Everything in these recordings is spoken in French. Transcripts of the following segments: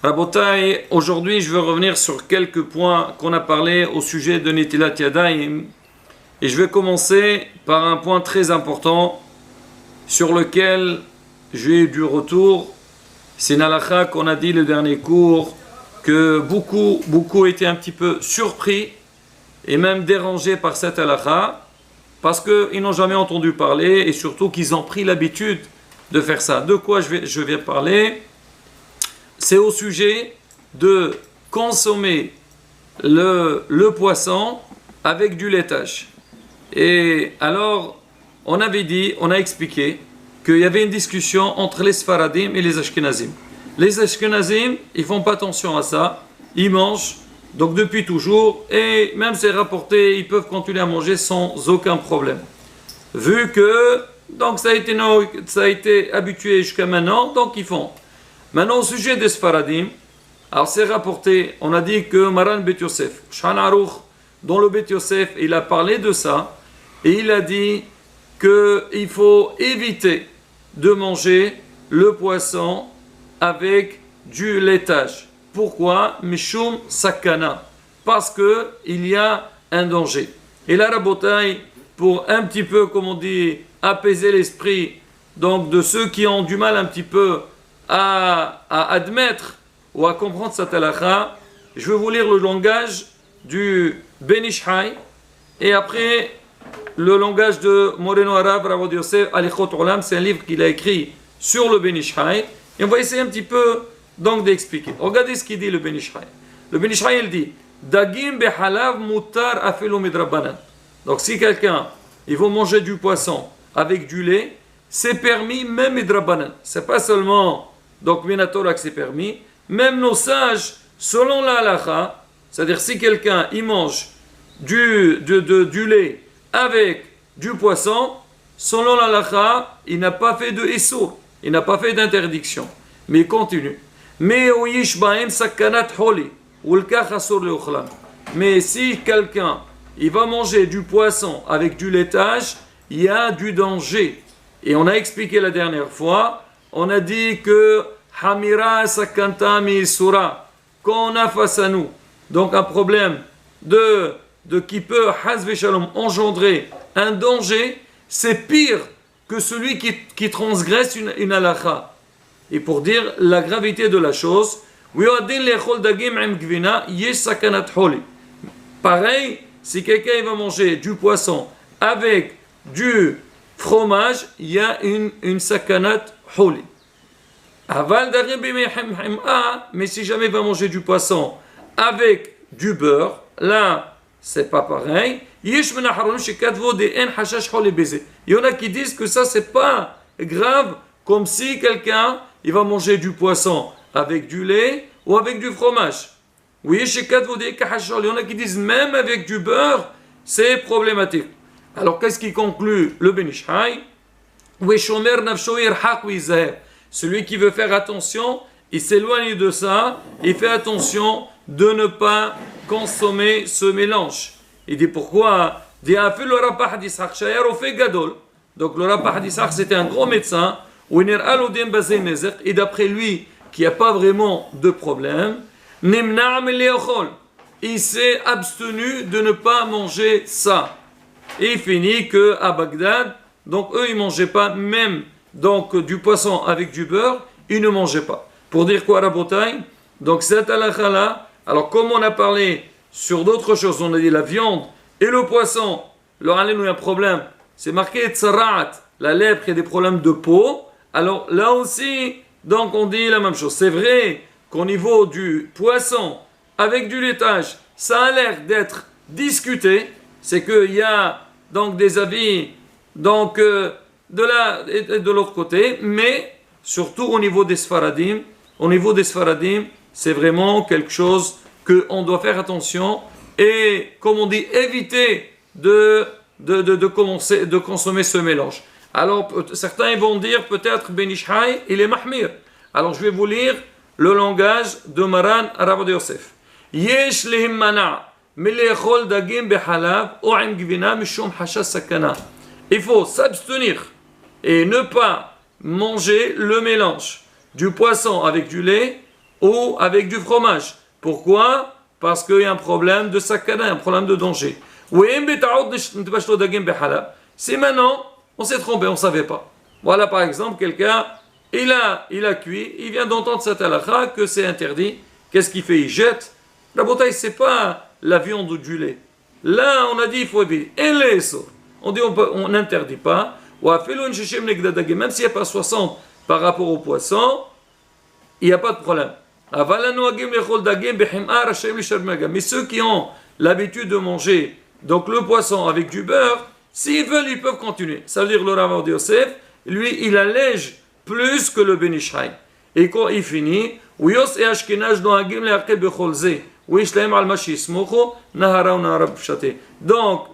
Rabotai, aujourd'hui je veux revenir sur quelques points qu'on a parlé au sujet de Netilat Yadayim. Et je vais commencer par un point très important sur lequel j'ai eu du retour. C'est une halakha qu'on a dit le dernier cours, que beaucoup étaient un petit peu surpris et même dérangés par cette halakha parce qu'ils n'ont jamais entendu parler et surtout qu'ils ont pris l'habitude de faire ça. De quoi je vais parler? C'est au sujet de consommer le poisson avec du laitage. Et alors, on a expliqué qu'il y avait une discussion entre les Sfaradim et les Ashkenazim. Les Ashkenazim, ils font pas attention à ça, ils mangent, donc depuis toujours, et même c'est rapporté, ils peuvent continuer à manger sans aucun problème. Vu que, donc ça a été habitué jusqu'à maintenant, donc ils font. Maintenant, au sujet des Sfaradim, alors c'est rapporté, on a dit que Maran Bet Yosef, Shulchan Aruch, dans le Bet Yosef, il a parlé de ça, et il a dit qu'il faut éviter de manger le poisson avec du laitage. Pourquoi? Mishum sakana. Parce qu'il y a un danger. Et là, Rabotai, pour un petit peu, comme on dit, apaiser l'esprit donc de ceux qui ont du mal un petit peu à admettre ou à comprendre cette halakha, je vais vous lire le langage du Ben Ish Chai et après le langage de Moreno Arav Rav Yosef Alichot Olam. C'est un livre qu'il a écrit sur le Ben Ish Chai et on va essayer un petit peu donc d'expliquer. Regardez ce qu'il dit le Ben Ish Chai. Le Ben Ish Chai, il dit Dagim behalav mutar afelo midrabanan. Donc si quelqu'un il veut manger du poisson avec du lait, c'est permis même midrabanan. C'est pas seulement donc minatora que c'est permis, même nos sages selon la halakha, c'est-à-dire si quelqu'un il mange du lait avec du poisson, selon la halakha, il n'a pas fait de issur, il n'a pas fait d'interdiction. Mais il continue. Mais si quelqu'un il va manger du poisson avec du laitage, il y a du danger. Et on a expliqué la dernière fois, on a dit que Hamira sakanta mi sura, quand on a face à nous donc un problème de qui peut hazve shalom engendrer un danger, c'est pire que celui qui transgresse une halakha. Et pour dire la gravité de la chose, pareil, si quelqu'un va manger du poisson avec du fromage, il y a une sakanat holi. Mais si jamais il va manger du poisson avec du beurre, là, c'est pas pareil. Il y en a qui disent que ça, c'est pas grave, comme si quelqu'un il va manger du poisson avec du lait ou avec du fromage. Oui, il y en a qui disent même avec du beurre, c'est problématique. Alors, qu'est-ce qui conclut le Ben Ish Chai? Celui qui veut faire attention, il s'éloigne de ça, il fait attention de ne pas consommer ce mélange. Il dit pourquoi? Donc le Rabbah d'Issach c'était un gros médecin, et d'après lui, qui n'y a pas vraiment de problème, il s'est abstenu de ne pas manger ça. Et il finit qu'à Bagdad, donc eux ils ne mangeaient pas même donc du poisson avec du beurre, ils ne mangeaient pas. Pour dire quoi, Rabotai? Donc cette halakha là, alors comme on a parlé sur d'autres choses, on a dit la viande et le poisson, leur allait nous un problème, c'est marqué tsara'at, la lèpre, il y a des problèmes de peau. Alors là aussi, donc on dit la même chose. C'est vrai qu'au niveau du poisson avec du laitage, ça a l'air d'être discuté, c'est qu'il y a donc des avis donc de là et de l'autre côté, mais surtout au niveau des Sfaradim, c'est vraiment quelque chose qu'on doit faire attention et, comme on dit, éviter de consommer ce mélange. Alors, certains vont dire peut-être Ben Ish Chai, il est mahmir. Alors, je vais vous lire le langage de Maran Rav Yosef. Yesh lehim mana melechol dagim behalav ou im gvina mishum hasha sakana. Il faut s'abstenir et ne pas manger le mélange du poisson avec du lait ou avec du fromage. Pourquoi? Parce qu'il y a un problème de sakana, un problème de danger. Si maintenant, on s'est trompé, on ne savait pas. Voilà par exemple, quelqu'un, il a cuit, il vient d'entendre cette halakha que c'est interdit. Qu'est-ce qu'il fait? Il jette. La bouteille, ce n'est pas la viande ou du lait. Là, on a dit il faut éviter. Et les sauts. On dit on n'interdit pas. Même s'il n'y a pas 60 par rapport au poisson, il n'y a pas de problème. Mais ceux qui ont l'habitude de manger donc le poisson avec du beurre, s'ils veulent, ils peuvent continuer. Ça veut dire le Rav Yosef, lui, il allège plus que le Ben Ish Chai. Et quand il finit, donc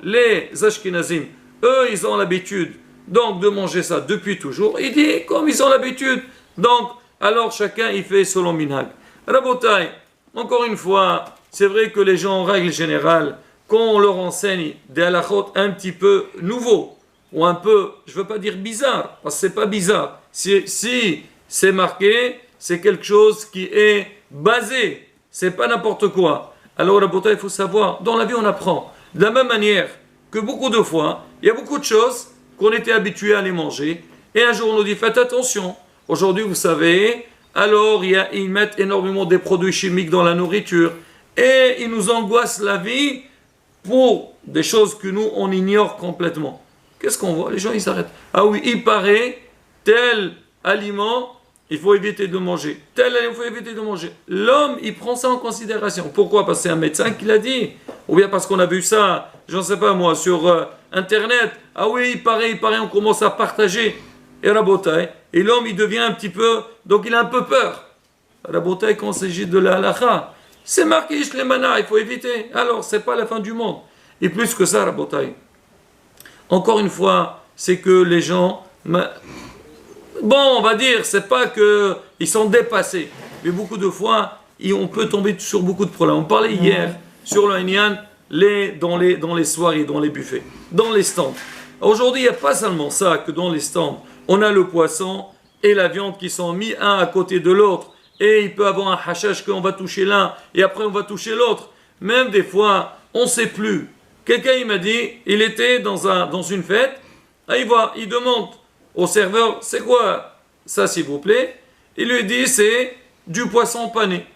les Ashkenazim, eux, ils ont l'habitude donc de manger ça depuis toujours. Il dit, comme ils ont l'habitude, donc alors chacun il fait selon minhag. Rabotai, encore une fois, c'est vrai que les gens en règle générale, quand on leur enseigne des halachot un petit peu nouveaux, ou un peu, je ne veux pas dire bizarre, parce que ce n'est pas bizarre. Si c'est marqué, c'est quelque chose qui est basé, c'est pas n'importe quoi. Alors Rabotai, il faut savoir, dans la vie on apprend. De la même manière que beaucoup de fois, il y a beaucoup de choses qu'on était habitué à les manger, et un jour on nous dit faites attention. Aujourd'hui vous savez, alors ils mettent énormément des produits chimiques dans la nourriture, et ils nous angoissent la vie pour des choses que nous on ignore complètement. Qu'est-ce qu'on voit? Les gens ils s'arrêtent. Ah oui, il paraît, tel aliment, il faut éviter de manger. Tel aliment, il faut éviter de manger. L'homme, il prend ça en considération. Pourquoi? Parce que c'est un médecin qui l'a dit. Ou bien parce qu'on a vu ça, je ne sais pas moi, sur Internet. Ah oui, il paraît, on commence à partager. Et Rabotai, et l'homme, il devient un petit peu, donc il a un peu peur. Rabotai, quand il s'agit de la halakha, c'est marqué Ishlemana, il faut éviter. Alors, c'est pas la fin du monde. Et plus que ça, Rabotai. Encore une fois, c'est que les gens, bon, on va dire, c'est pas qu'ils sont dépassés, mais beaucoup de fois, on peut tomber sur beaucoup de problèmes. On parlait hier sur le Inyan, dans les soirées, dans les buffets, dans les stands. Aujourd'hui, il n'y a pas seulement ça, que dans les stands, on a le poisson et la viande qui sont mis un à côté de l'autre, et il peut avoir un hashash qu'on va toucher l'un, et après on va toucher l'autre. Même des fois, on ne sait plus. Quelqu'un, il m'a dit, il était dans une fête, il demande au serveur, c'est quoi ça s'il vous plaît? Il lui dit, c'est du poisson pané.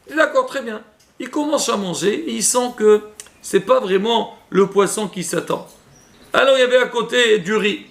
Il dit, d'accord, très bien. Il commence à manger, et il sent que c'est pas vraiment le poisson qui s'attend. Alors il y avait à côté du riz.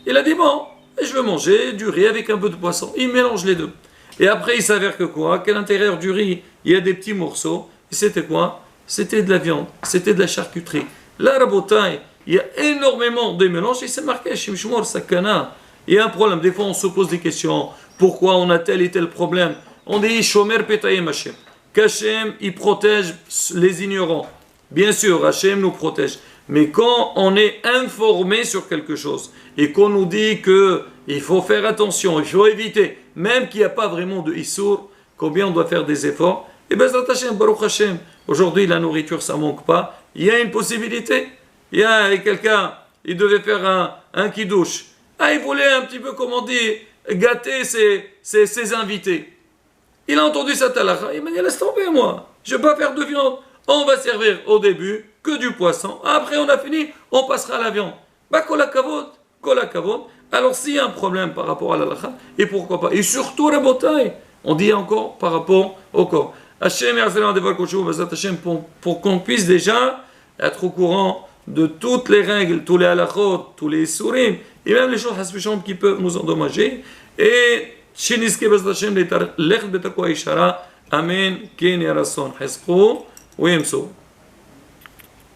Il a dit, bon, je veux manger du riz avec un peu de poisson. Il mélange les deux. Et après, il s'avère que quoi? Qu'à l'intérieur du riz, il y a des petits morceaux. Et c'était quoi? C'était de la viande, c'était de la charcuterie. Là, Rabotai, il y a énormément de mélanges. Et c'est marqué, Shimshmor, Sakana. Il y a un problème. Des fois, on se pose des questions. Pourquoi on a tel et tel problème? On dit, Shomer Petayem Hashem. Qu'Hachem, il protège les ignorants. Bien sûr, Hachem nous protège. Mais quand on est informé sur quelque chose et qu'on nous dit qu'il faut faire attention, il faut éviter, même qu'il n'y a pas vraiment de Issour, combien on doit faire des efforts, et bien, Hachem, Baruch Hachem, aujourd'hui la nourriture ça ne manque pas, il y a une possibilité. Il y a quelqu'un, il devait faire un kidouche. Ah, il voulait un petit peu, comme on dit, gâter ses invités. Il a entendu cette halakha, il m'a dit laisse tomber moi, je ne vais pas faire de viande. On va servir au début que du poisson. Après, on a fini, on passera à la viande. Bah, kolakavod. Alors, s'il y a un problème par rapport à l'halakha, et pourquoi pas, et surtout la bataille, on dit encore par rapport au corps. Hachem pour qu'on puisse déjà être au courant de toutes les règles, tous les halakhot, tous les sourim, et même les choses qui peuvent nous endommager. Et sheniske bezat Hashem letar lech betakwa ishara. Amen. Ken ya rason. Hesqo. ويمسوا